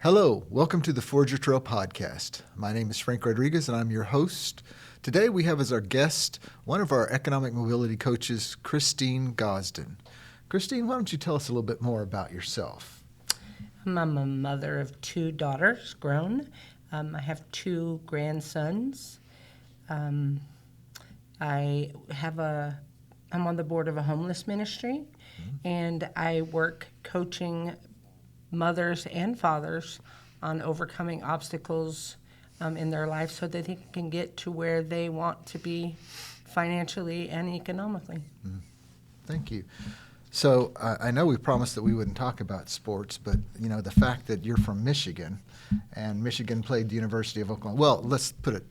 Hello, welcome to the Forge Your Trail podcast. My name is Frank Rodriguez and I'm your host. Today we have as our guest one of our economic mobility coaches, Christine Gausden. Christine, why don't you tell us a little bit more about yourself? I'm a mother of two daughters, grown. I have two grandsons. I'm on the board of a homeless ministry, and I work coaching mothers and fathers on overcoming obstacles in their life so that they can get to where they want to be financially and economically. Thank you. So I know we promised that we wouldn't talk about sports, but you know the fact that you're from Michigan, and Michigan played the University of Oklahoma. Well, let's put it,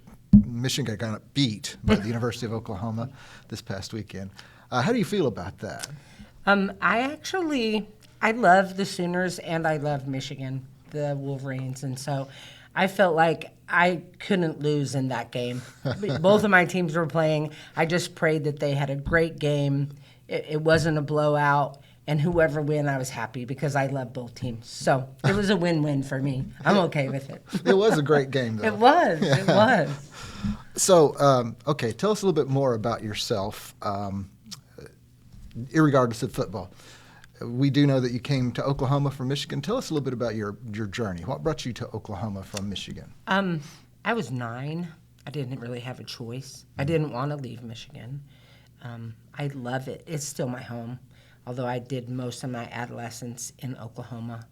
Michigan got beat by the University of Oklahoma this past weekend. How do you feel about that? I love the Sooners and I love Michigan, the Wolverines, and so I felt like I couldn't lose in that game. Both of my teams were playing. I just prayed that they had a great game. It wasn't a blowout, and whoever win, I was happy because I love both teams. So it was a win-win for me. I'm okay with it. It was a great game, though. It was. So, okay, tell us a little bit more about yourself, irregardless of football. We do know that you came to Oklahoma from Michigan. Tell us a little bit about your journey. What brought you to Oklahoma from Michigan? I was 9. I didn't really have a choice. I didn't want to leave Michigan. I love it. It's still my home, although I did most of my adolescence in Oklahoma.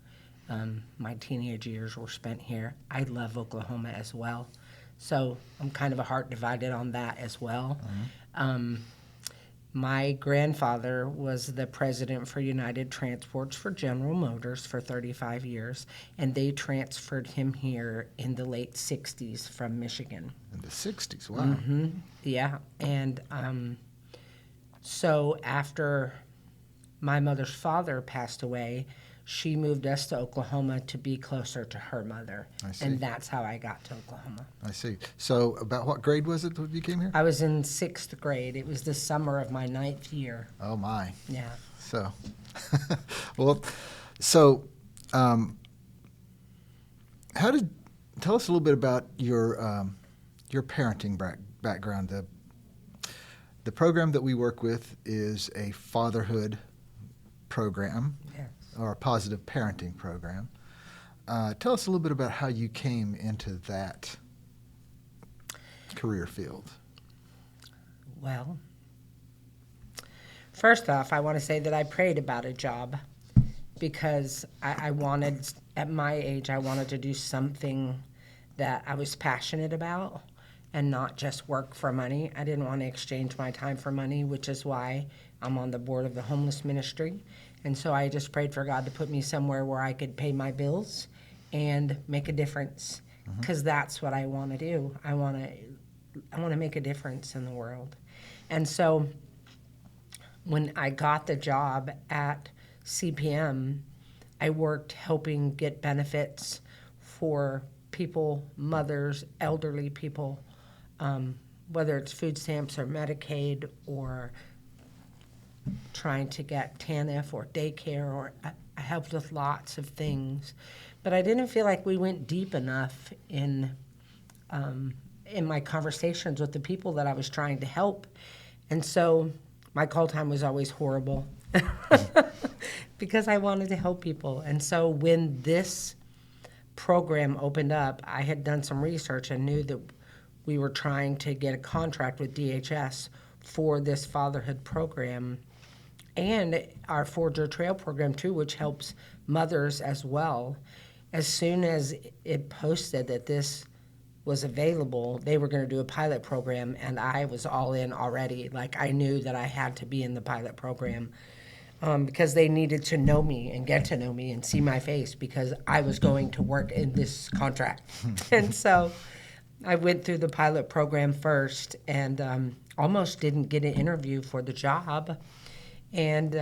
My teenage years were spent here. I love Oklahoma as well. So I'm kind of a heart divided on that as well. My grandfather was the president for United Transports for General Motors for 35 years, and they transferred him here in the late 60s from Michigan. In the 60s, wow. Mm-hmm. Yeah, and so after my mother's father passed away, she moved us to Oklahoma to be closer to her mother. I see. And that's how I got to Oklahoma. I see. So about what grade was it when you came here? I was in 6th grade. It was the summer of my 9th year. Oh, my. Yeah. So, well, so tell us a little bit about your parenting background. The program that we work with is a fatherhood program. Yes. Or a positive parenting program. Tell us a little bit about how you came into that career field. Well, first off, I want to say that I prayed about a job because I wanted, at my age, I wanted to do something that I was passionate about and not just work for money. I didn't want to exchange my time for money, which is why I'm on the board of the homeless ministry. And so I just prayed for God to put me somewhere where I could pay my bills and make a difference, because that's what I want to do. I want to make a difference in the world. And so when I got the job at CPM, I worked helping get benefits for people, mothers, elderly people, whether it's food stamps or Medicaid or trying to get TANF or daycare, or I helped with lots of things. But I didn't feel like we went deep enough in my conversations with the people that I was trying to help. And so my call time was always horrible because I wanted to help people. And so when this program opened up, I had done some research and knew that we were trying to get a contract with DHS for this fatherhood program, and our Forge Your Trail program too, which helps mothers as well. As soon as it posted that this was available, they were going to do a pilot program, and I was all in already. Like, I knew that I had to be in the pilot program because they needed to know me and get to know me and see my face, because I was going to work in this contract. And so I went through the pilot program first and almost didn't get an interview for the job. And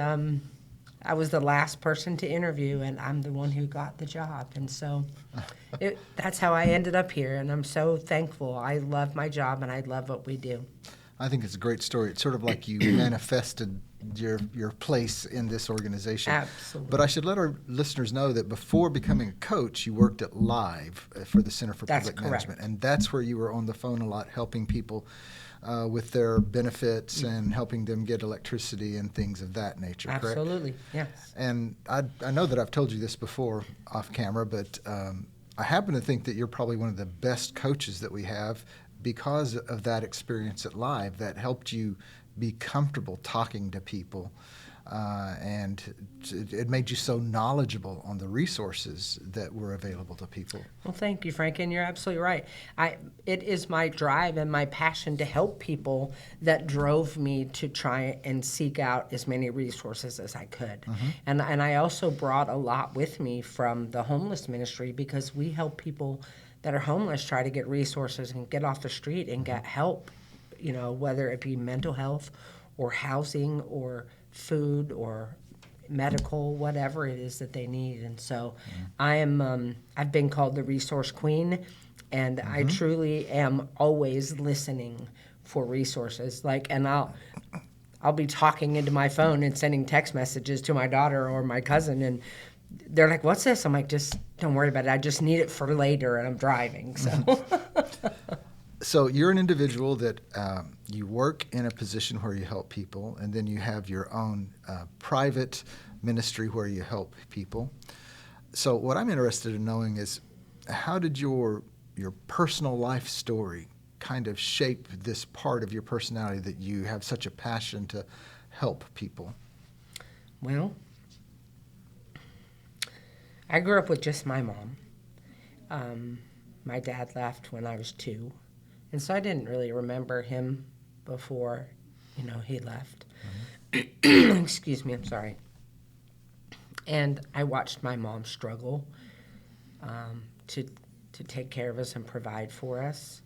I was the last person to interview, and I'm the one who got the job. And so that's how I ended up here, and I'm so thankful. I love my job, and I love what we do. I think it's a great story. It's sort of like you manifested your place in this organization. Absolutely. But I should let our listeners know that before becoming a coach, you worked at Live for the Center for That's Public correct. Management. And that's where you were on the phone a lot, helping people with their benefits and helping them get electricity and things of that nature, correct? Absolutely, yes. And I know that I've told you this before off camera, but I happen to think that you're probably one of the best coaches that we have because of that experience at Live that helped you be comfortable talking to people. And it made you so knowledgeable on the resources that were available to people. Well, thank you, Frank, and you're absolutely right. It is my drive and my passion to help people that drove me to try and seek out as many resources as I could. And I also brought a lot with me from the homeless ministry because we help people that are homeless try to get resources and get off the street and get help, whether it be mental health or housing or food or medical, whatever it is that they need. And so I've been called the resource queen, and I truly am always listening for resources. And I'll be talking into my phone and sending text messages to my daughter or my cousin, and they're like, "What's this?" I'm like, "Just don't worry about it. I just need it for later, and I'm driving." So. So you're an individual that you work in a position where you help people, and then you have your own private ministry where you help people. So what I'm interested in knowing is, how did your personal life story kind of shape this part of your personality that you have such a passion to help people? Well, I grew up with just my mom. My dad left when I was 2. And so I didn't really remember him before, he left. Excuse me, I'm sorry. And I watched my mom struggle to take care of us and provide for us.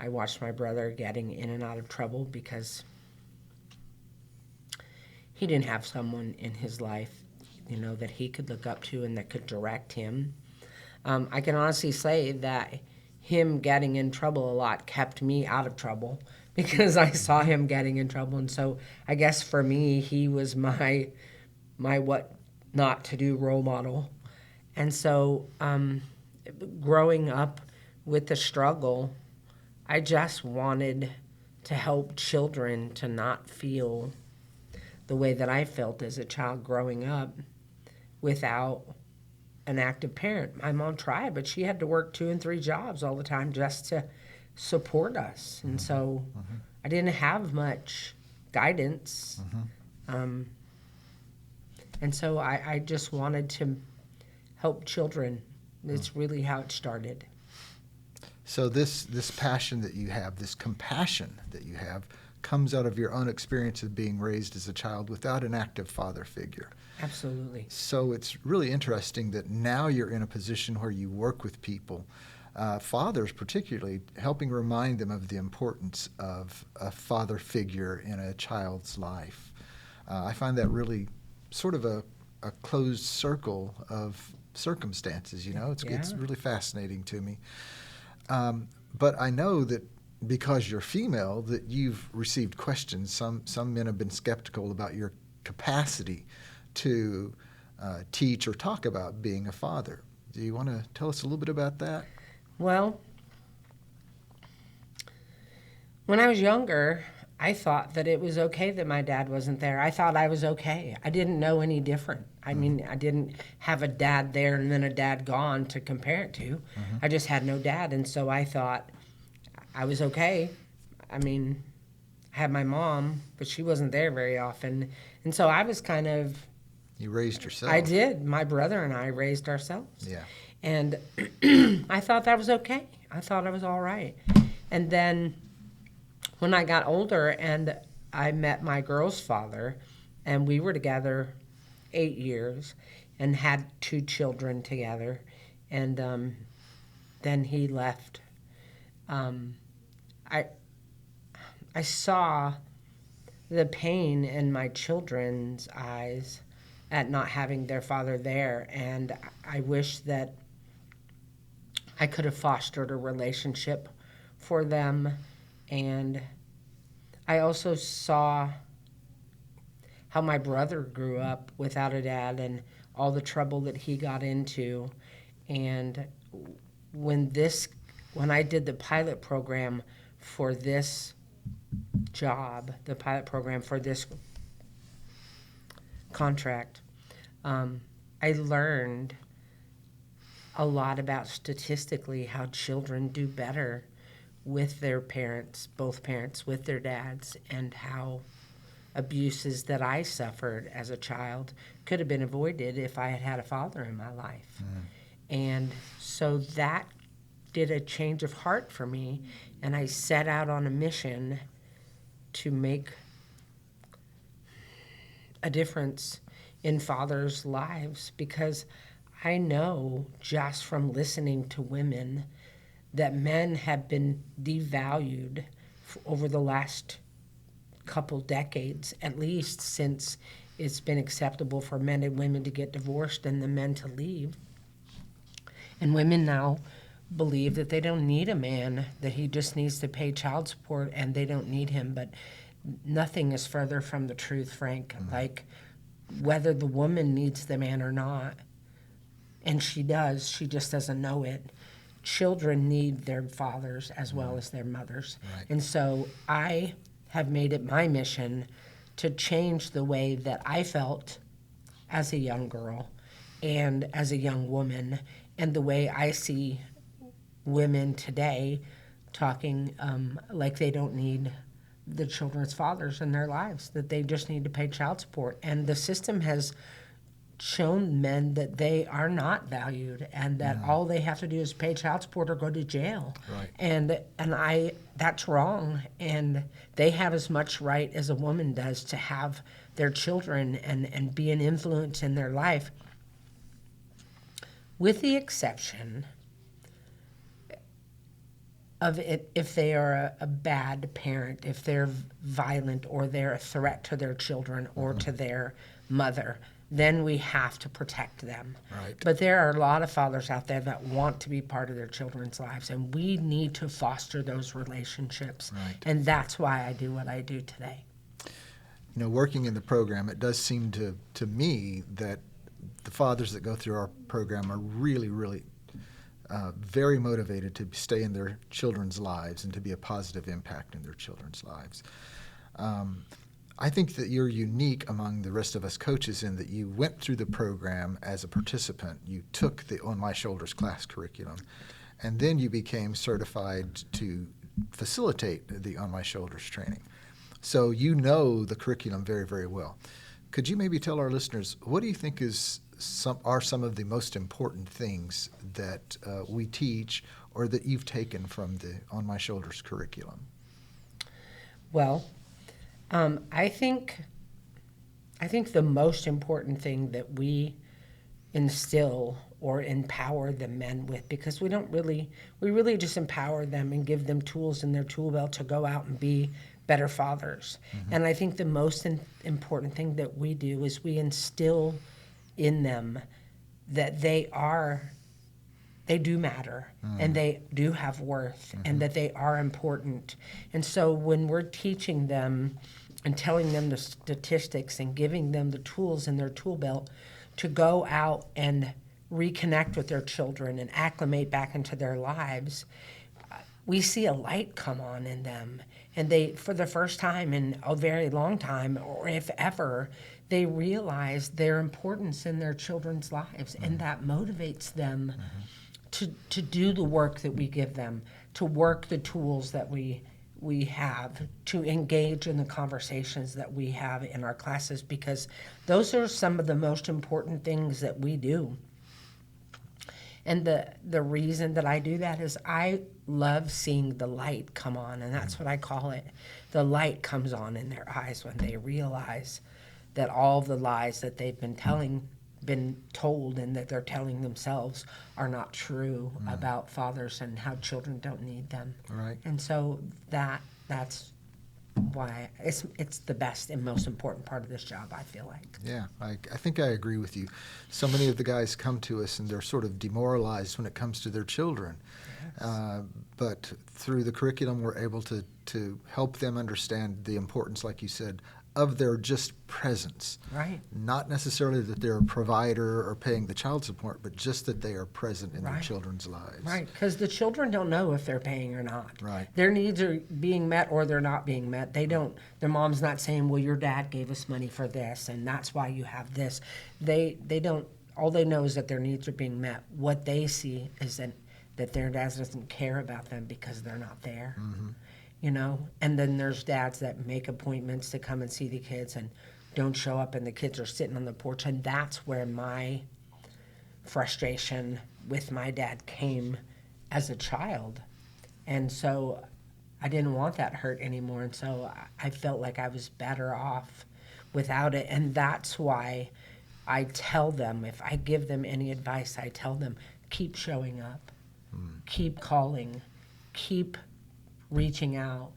I watched my brother getting in and out of trouble because he didn't have someone in his life, that he could look up to and that could direct him. I can honestly say that him getting in trouble a lot kept me out of trouble because I saw him getting in trouble. And so I guess for me, he was my what not to do role model. And so growing up with the struggle, I just wanted to help children to not feel the way that I felt as a child growing up without an active parent. My mom tried, but she had to work 2 and 3 jobs all the time just to support us. And so I didn't have much guidance. And so I just wanted to help children. It's really how it started. So this passion that you have, this compassion that you have, comes out of your own experience of being raised as a child without an active father figure. Absolutely. So it's really interesting that now you're in a position where you work with people, fathers particularly, helping remind them of the importance of a father figure in a child's life. I find that really sort of a closed circle of circumstances, It's really fascinating to me. But I know that because you're female, that you've received questions. Some men have been skeptical about your capacity to teach or talk about being a father. Do you want to tell us a little bit about that? Well, when I was younger, I thought that it was okay that my dad wasn't there. I thought I was okay. I didn't know any different. I mean, I didn't have a dad there and then a dad gone to compare it to. I just had no dad, and so I thought I was okay. I mean, I had my mom, but she wasn't there very often. And so I was kind of... You raised yourself. I did. My brother and I raised ourselves. Yeah. And I thought that was okay. I thought I was all right. And then when I got older and I met my girl's father, and we were together 8 years and had 2 children together, and then he left. I saw the pain in my children's eyes at not having their father there, and I wish that I could have fostered a relationship for them, and I also saw how my brother grew up without a dad and all the trouble that he got into. And when I did the pilot program for this job, the pilot program for this contract, I learned a lot about statistically how children do better with their parents, both parents, with their dads, and how abuses that I suffered as a child could have been avoided if I had had a father in my life. And so that did a change of heart for me, and I set out on a mission to make a difference in fathers' lives, because I know just from listening to women that men have been devalued over the last couple decades, at least since it's been acceptable for men and women to get divorced and the men to leave. And women now believe that they don't need a man, that he just needs to pay child support and they don't need him. But nothing is further from the truth, Frank. Like, whether the woman needs the man or not, and she does, she just doesn't know it. Children need their fathers as well as their mothers. Right. And so I have made it my mission to change the way that I felt as a young girl and as a young woman, and the way I see women today talking like they don't need the children's fathers in their lives, that they just need to pay child support. And the system has shown men that they are not valued, and that all they have to do is pay child support or go to jail. Right. And that's wrong. And they have as much right as a woman does to have their children and be an influence in their life, with the exception of it if they are a bad parent, if they're violent or they're a threat to their children or to their mother. Then we have to protect them. Right. But there are a lot of fathers out there that want to be part of their children's lives, and we need to foster those relationships. Right. And that's why I do what I do today. You know, working in the program, it does seem to me that the fathers that go through our program are really, really very motivated to stay in their children's lives and to be a positive impact in their children's lives. I think that you're unique among the rest of us coaches in that you went through the program as a participant. You took the On My Shoulders class curriculum, and then you became certified to facilitate the On My Shoulders training. So you know the curriculum very, very well. Could you maybe tell our listeners, what do you think are some of the most important things that we teach or that you've taken from the On My Shoulders curriculum? Well, I think the most important thing that we instill or empower the men with, because we really just empower them and give them tools in their tool belt to go out and be better fathers. And I think the most important thing that we do is we instill in them that they do matter and they do have worth and that they are important. And so when we're teaching them and telling them the statistics and giving them the tools in their tool belt to go out and reconnect with their children and acclimate back into their lives, we see a light come on in them. And they, for the first time in a very long time, or if ever, they realize their importance in their children's lives, and that motivates them to do the work that we give them, to work the tools that we have, to engage in the conversations that we have in our classes, because those are some of the most important things that we do. And the reason that I do that is I love seeing the light come on, and that's what I call it. The light comes on in their eyes when they realize that all the lies that they've been told and that they're telling themselves are not true about fathers and how children don't need them. Right. And so that's why it's the best and most important part of this job, I feel like. Yeah, I think I agree with you. So many of the guys come to us and they're sort of demoralized when it comes to their children. Yes. But through the curriculum, we're able to help them understand the importance, like you said, of their just presence. Right. Not necessarily that they're a provider or paying the child support, but just that they are present in their Right. children's lives. Right, because the children don't know if they're paying or not. Right. Their needs are being met or they're not being met. They don't. Their mom's not saying, "Well, your dad gave us money for this, and that's why you have this." They don't. All they know is that their needs are being met. What they see is that their dad doesn't care about them because they're not there. Mm-hmm. You know. And then there's dads that make appointments to come and see the kids and don't show up, and the kids are sitting on the porch, and that's where my frustration with my dad came as a child. And so I didn't want that hurt anymore, and so I felt like I was better off without it. And that's why I tell them, if I give them any advice, I tell them, keep showing up, keep calling, keep reaching out,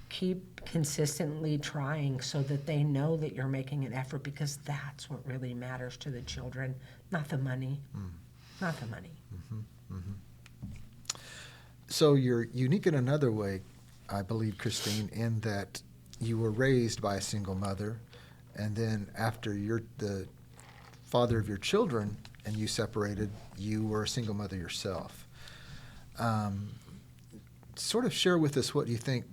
keep consistently trying, so that they know that you're making an effort, because that's what really matters to the children, not the money. Not the money. So you're unique in another way, I believe, Christine, in that you were raised by a single mother, and then after you're the father of your children and you separated, you were a single mother yourself. Sort of share with us what you think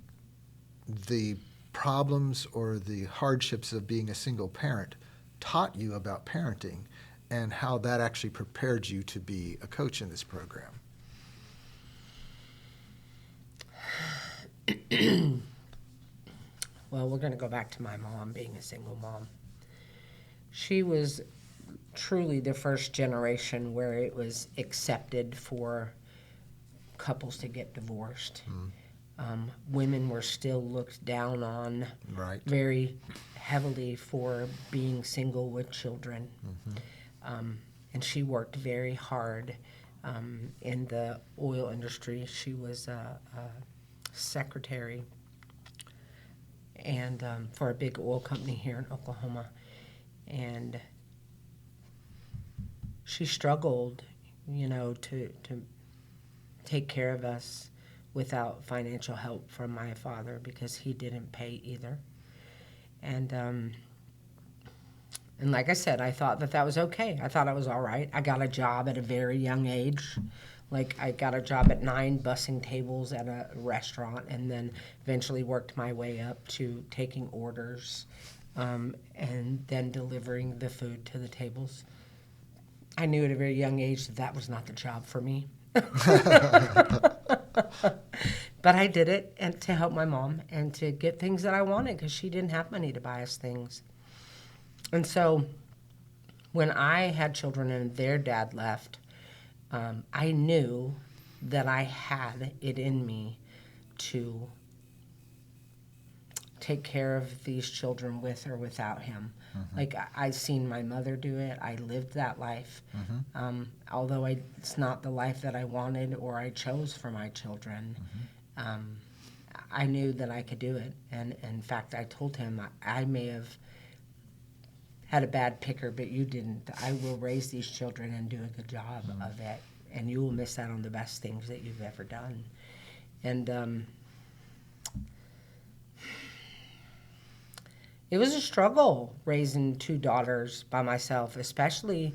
the problems or the hardships of being a single parent taught you about parenting, and how that actually prepared you to be a coach in this program. Well, we're going to go back to my mom being a single mom. She was truly the first generation where it was accepted for couples to get divorced. Women were still looked down on Right. very heavily for being single with children. And she worked very hard in the oil industry. She was a secretary and for a big oil company here in Oklahoma. And she struggled, to take care of us without financial help from my father, because he didn't pay either. And like I said, I thought that was okay. I thought I was all right. I got a job at a very young age. Like, I got a job at 9 bussing tables at a restaurant, and then eventually worked my way up to taking orders and then delivering the food to the tables. I knew at a very young age that was not the job for me. But I did it, and to help my mom and to get things that I wanted, because she didn't have money to buy us things. And so when I had children and their dad left, I knew that I had it in me to take care of these children with or without him. Like, I seen my mother do it. I lived that life. Although it's not the life that I wanted or I chose for my children, I knew that I could do it. And in fact, I told him, I may have had a bad picker, but you didn't. I will raise these children and do a good job of it, and you will miss out on the best things that you've ever done. And it was a struggle raising 2 daughters by myself, especially.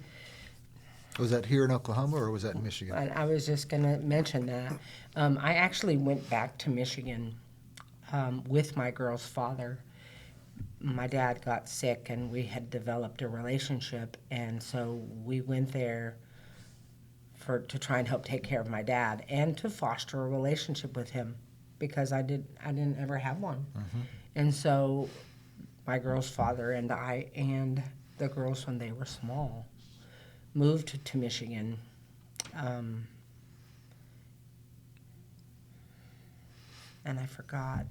Was that here in Oklahoma, or was that in Michigan? I was just going to mention that. I actually went back to Michigan with my girl's father. My dad got sick, and we had developed a relationship, and so we went there to try and help take care of my dad and to foster a relationship with him, because I didn't ever have one. And so my girl's father and I and the girls, when they were small, moved to Michigan. And I forgot.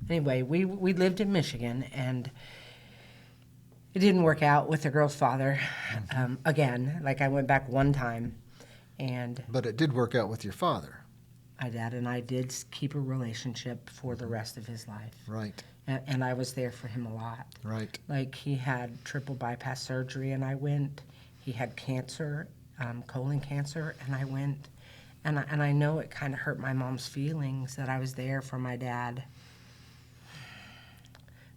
Anyway, we lived in Michigan, and it didn't work out with the girl's father. Again, like, I went back one time, and But it did work out with your father. My dad and I did keep a relationship for the rest of his life. Right. And I was there for him a lot. Right. Like, he had triple bypass surgery, and I went. He had cancer, colon cancer, and I went. And I know it kind of hurt my mom's feelings that I was there for my dad,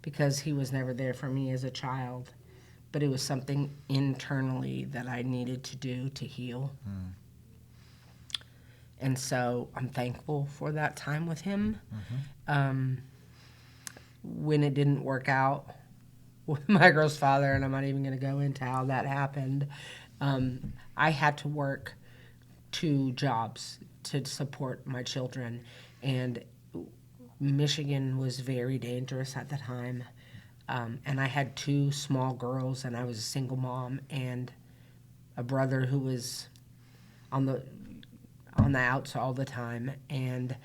because he was never there for me as a child. But it was something internally that I needed to do to heal. And so I'm thankful for that time with him. When it didn't work out with my girl's father, and I'm not even going to go into how that happened, I had to work 2 jobs to support my children. And Michigan was very dangerous at the time. And I had 2 small girls, and I was a single mom, and a brother who was on the outs all the time. And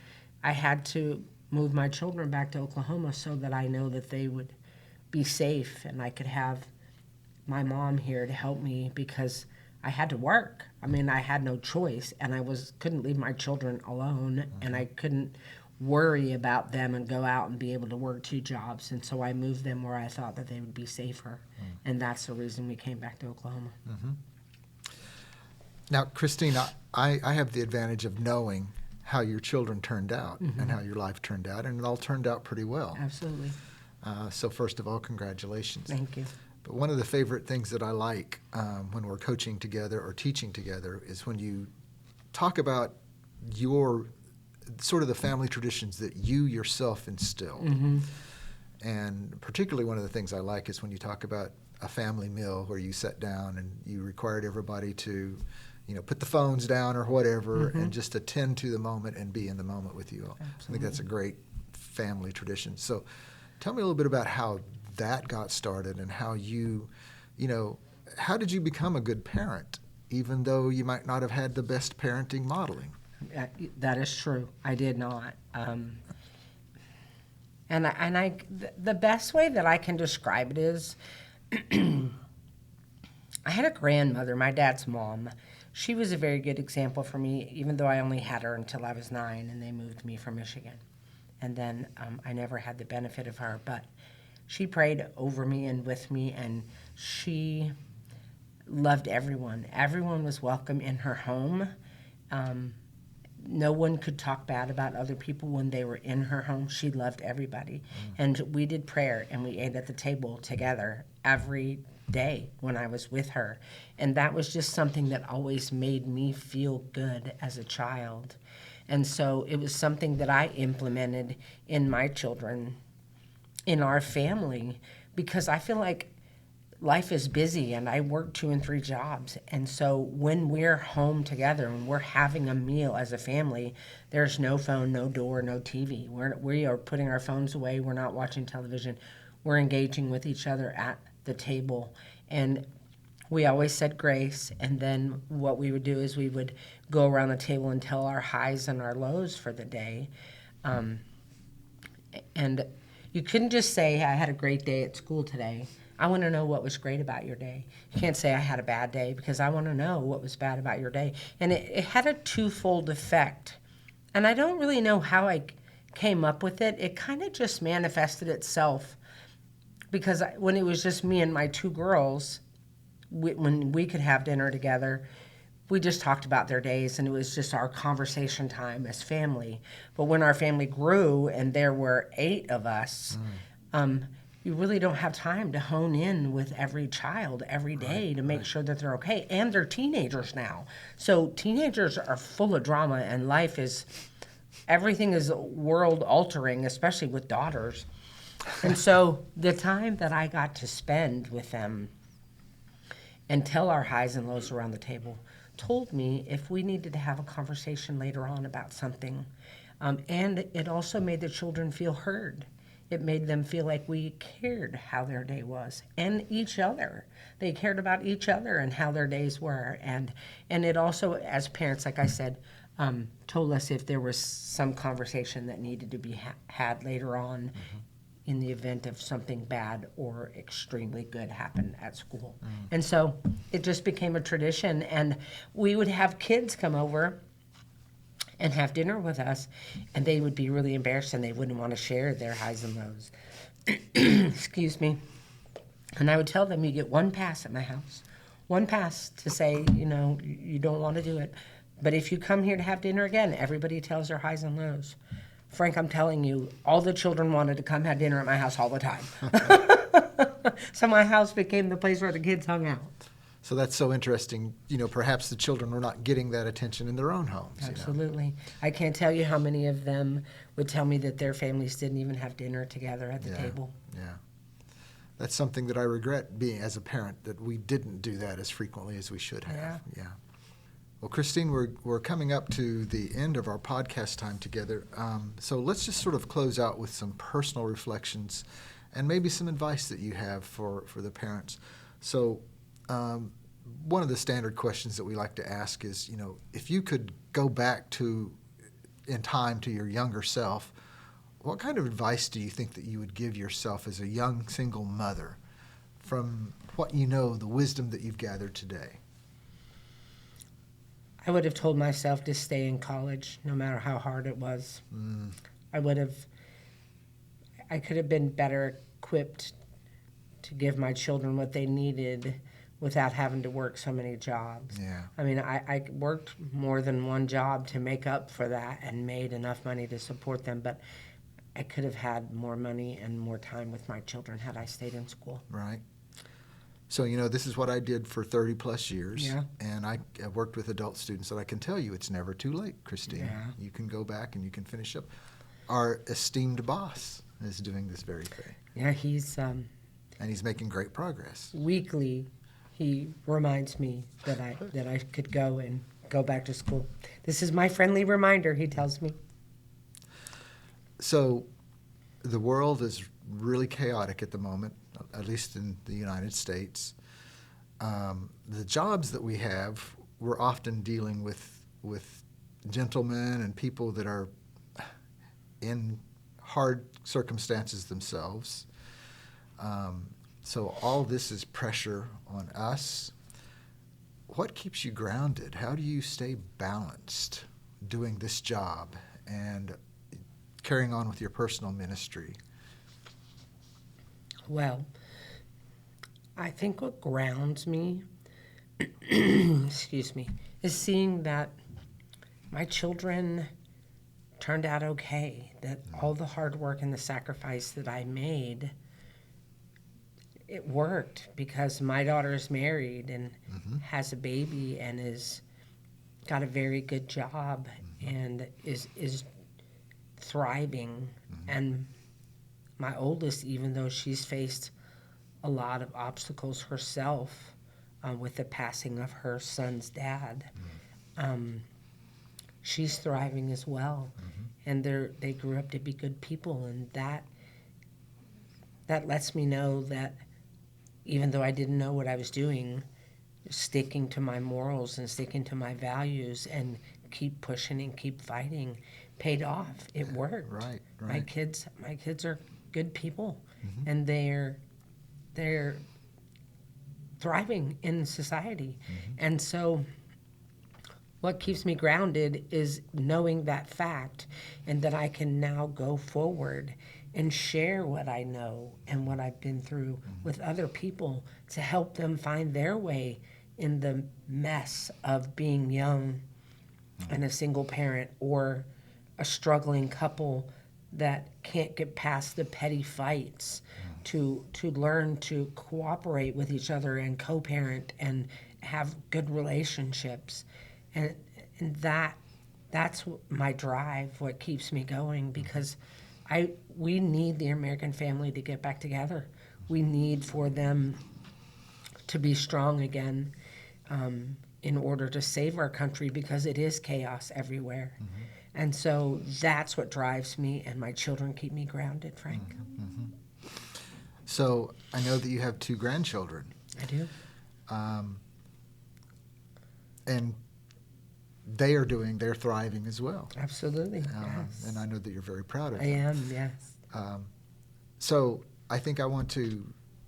I had to move my children back to Oklahoma so that I know that they would be safe, and I could have my mom here to help me, because I had to work. I mean, I had no choice, and I couldn't leave my children alone, and I couldn't worry about them and go out and be able to work 2 jobs. And so I moved them where I thought that they would be safer. And that's the reason we came back to Oklahoma. Now, Christine, I have the advantage of knowing how your children turned out and how your life turned out, and it all turned out pretty well. Absolutely. So first of all, congratulations. Thank you. But one of the favorite things that I like when we're coaching together or teaching together is when you talk about your sort of the family traditions that you yourself instilled. And particularly one of the things I like is when you talk about a family meal where you sat down and you required everybody to, put the phones down or whatever and just attend to the moment and be in the moment with you all. Absolutely. I think that's a great family tradition. So tell me a little bit about how that got started and how how did you become a good parent, even though you might not have had the best parenting modeling? That is true. I did not. The best way that I can describe it is, I had a grandmother, my dad's mom. She was a very good example for me, even though I only had her until I was 9, and they moved me from Michigan. And then I never had the benefit of her, but she prayed over me and with me, and she loved everyone. Everyone was welcome in her home. No one could talk bad about other people when they were in her home. She loved everybody. And we did prayer, and we ate at the table together every day when I was with her. And that was just something that always made me feel good as a child. And so it was something that I implemented in my children, in our family, because I feel like life is busy and I work 2 and 3 jobs. And so when we're home together and we're having a meal as a family, there's no phone, no door, no TV. We are putting our phones away. We're not watching television. We're engaging with each other at the table. And we always said grace. And then what we would do is we would go around the table and tell our highs and our lows for the day. And you couldn't just say, I had a great day at school today. I want to know what was great about your day. You can't say I had a bad day, because I want to know what was bad about your day. And it had a twofold effect. And I don't really know how I came up with it. It kind of just manifested itself, because when it was just me and my 2 girls, when we could have dinner together, we just talked about their days, and it was just our conversation time as family. But when our family grew and there were 8 of us, you really don't have time to hone in with every child every day to make sure that they're okay. And they're teenagers now. So teenagers are full of drama, and everything is world altering, especially with daughters. And so the time that I got to spend with them and tell our highs and lows around the table told me if we needed to have a conversation later on about something. And it also made the children feel heard. It made them feel like we cared how their day was, and each other. They cared about each other and how their days were. And it also, as parents, like I said, told us if there was some conversation that needed to be had later on in the event of something bad or extremely good happened at school. And so it just became a tradition. And we would have kids come over, and have dinner with us, and they would be really embarrassed and they wouldn't want to share their highs and lows. Excuse me. And I would tell them, you get one pass at my house, one pass to say, you don't want to do it. But if you come here to have dinner again, everybody tells their highs and lows. Frank, I'm telling you, all the children wanted to come have dinner at my house all the time. So my house became the place where the kids hung out. So that's so interesting. Perhaps the children were not getting that attention in their own homes. Absolutely. I can't tell you how many of them would tell me that their families didn't even have dinner together at the table. Yeah. That's something that I regret being as a parent, that we didn't do that as frequently as we should have. Yeah. Well, Christine, we're coming up to the end of our podcast time together. So let's just sort of close out with some personal reflections and maybe some advice that you have for the parents. So one of the standard questions that we like to ask is, if you could go back in time to your younger self, what kind of advice do you think that you would give yourself as a young single mother from what the wisdom that you've gathered today? I would have told myself to stay in college, no matter how hard it was. I could have been better equipped to give my children what they needed without having to work so many jobs. Yeah. I mean, I worked more than one job to make up for that and made enough money to support them, but I could have had more money and more time with my children had I stayed in school. Right. So, this is what I did for 30 plus years. Yeah. And I worked with adult students, and I can tell you it's never too late, Christine. Yeah. You can go back and you can finish up. Our esteemed boss is doing this very thing. Yeah, he's... and he's making great progress. Weekly, he reminds me that I could go back to school. This is my friendly reminder, he tells me. So the world is really chaotic at the moment, at least in the United States. The jobs that we have, we're often dealing with gentlemen and people that are in hard circumstances themselves. So all this is pressure on us. What keeps you grounded? How do you stay balanced doing this job and carrying on with your personal ministry? Well, I think what grounds me, excuse me, is seeing that my children turned out okay, that all the hard work and the sacrifice that I made, it worked, because my daughter is married and has a baby and is got a very good job and is thriving. And my oldest, even though she's faced a lot of obstacles herself with the passing of her son's dad, she's thriving as well. And they grew up to be good people, and that lets me know that even though I didn't know what I was doing, sticking to my morals and sticking to my values and keep pushing and keep fighting paid off. It worked. Right. My kids are good people, and they're thriving in society. And so what keeps me grounded is knowing that fact, and that I can now go forward and share what I know and what I've been through with other people to help them find their way in the mess of being young and a single parent, or a struggling couple that can't get past the petty fights, to learn to cooperate with each other and co-parent and have good relationships. And that's my drive, what keeps me going, because we need the American family to get back together. We need for them to be strong again, in order to save our country, because it is chaos everywhere. And so that's what drives me, and my children keep me grounded, Frank. So I know that you have 2 grandchildren. I do. And they're thriving as well. Absolutely, yes. And I know that you're very proud of I them. am, yes. So I think I want to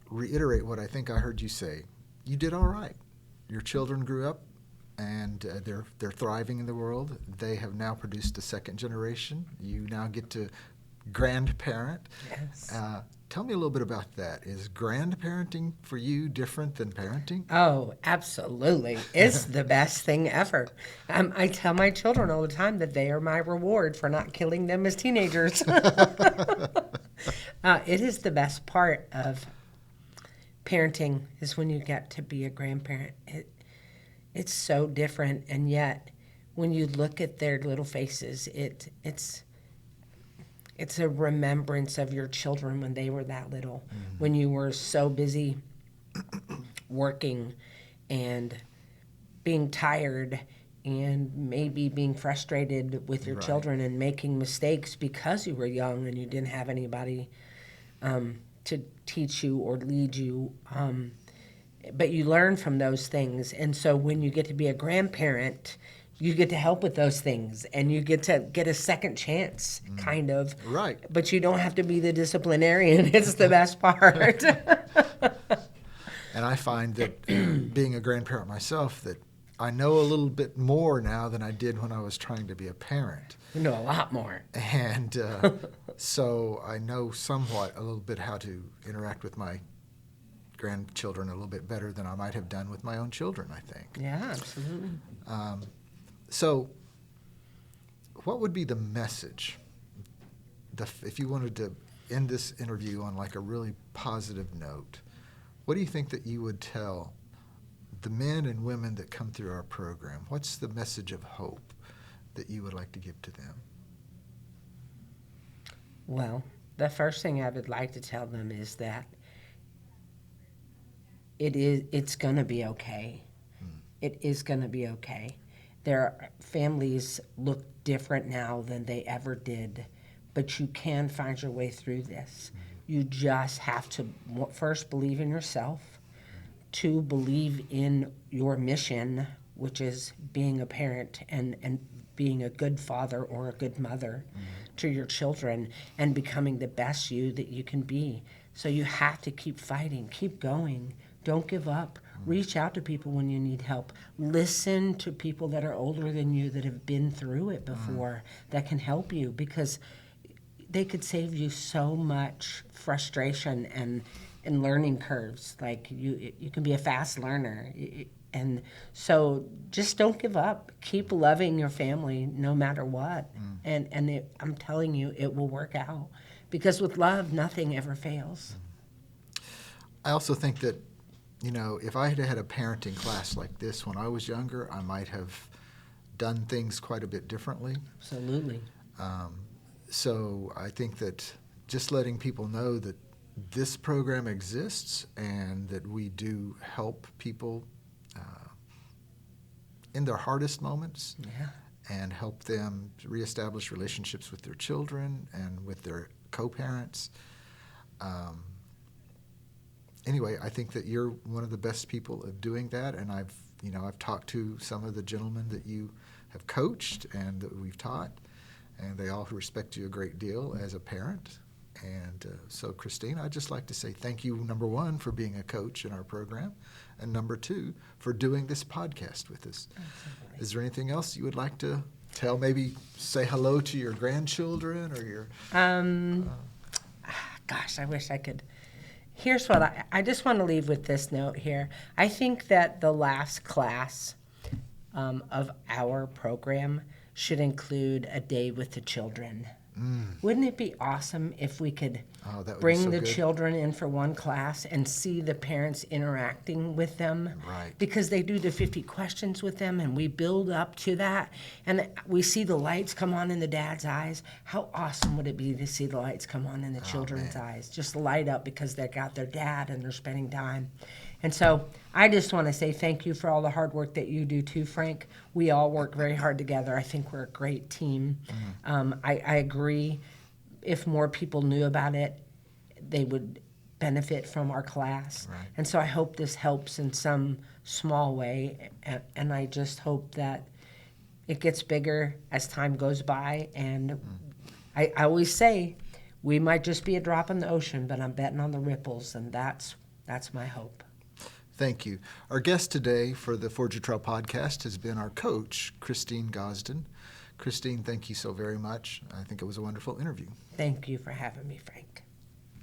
reiterate what I think I heard you say. You did all right. Your children grew up and they're thriving in the world. They have now produced a second generation. You now get to grandparent. Yes. Tell me a little bit about that. Is grandparenting for you different than parenting? Oh, absolutely. It's the best thing ever. I tell my children all the time that they are my reward for not killing them as teenagers. It is the best part of parenting is when you get to be a grandparent. It's so different, and yet when you look at their little faces, it's a remembrance of your children when they were that little, when you were so busy working and being tired and maybe being frustrated with your children and making mistakes because you were young and you didn't have anybody to teach you or lead you. But you learn from those things. And so when you get to be a grandparent, you get to help with those things, and you get to get a second chance, kind of. Right. But you don't have to be the disciplinarian. It's the best part. And I find that being a grandparent myself, that I know a little bit more now than I did when I was trying to be a parent. You know a lot more. And so I know somewhat a little bit how to interact with my grandchildren a little bit better than I might have done with my own children, I think. Yeah, absolutely. So what would be the message if you wanted to end this interview on like a really positive note? What do you think that you would tell the men and women that come through our program? What's the message of hope that you would like to give to them? Well, the first thing I would like to tell them is that it's going to be okay. It is going to be okay. Their families look different now than they ever did, but you can find your way through this. You just have to first believe in yourself, to believe in your mission, which is being a parent and being a good father or a good mother to your children and becoming the best you that you can be. So you have to keep fighting, keep going. Don't give up. Reach out to people when you need help. Listen to people that are older than you that have been through it before that can help you, because they could save you so much frustration and learning curves. Like you can be a fast learner. And so just don't give up. Keep loving your family no matter what. And I'm telling you, it will work out. Because with love, nothing ever fails. I also think that, if I had had a parenting class like this when I was younger, I might have done things quite a bit differently. Absolutely. So I think that just letting people know that this program exists and that we do help people in their hardest moments and help them reestablish relationships with their children and with their co-parents. Anyway, I think that you're one of the best people of doing that, and I've talked to some of the gentlemen that you have coached and that we've taught, and they all respect you a great deal as a parent. And so, Christine, I'd just like to say thank you, number one, for being a coach in our program, and number two, for doing this podcast with us. Absolutely. Is there anything else you would like to tell? Maybe say hello to your grandchildren or your... Gosh, I wish I could... Here's what I just want to leave with this note here. I think that the last class of our program should include a day with the children. Wouldn't it be awesome if we could bring the children in for one class and see the parents interacting with them? Right. Because they do the 50 questions with them, and we build up to that, and we see the lights come on in the dad's eyes. How awesome would it be to see the lights come on in the children's eyes? Just light up because they got their dad and they're spending time. And so I just want to say thank you for all the hard work that you do too, Frank. We all work very hard together. I think we're a great team. I agree. If more people knew about it, they would benefit from our class. Right. And so I hope this helps in some small way. And I just hope that it gets bigger as time goes by. And I always say we might just be a drop in the ocean, but I'm betting on the ripples, and that's my hope. Thank you. Our guest today for the Forge Your Trail podcast has been our coach, Christine Gausden. Christine, thank you so very much. I think it was a wonderful interview. Thank you for having me, Frank.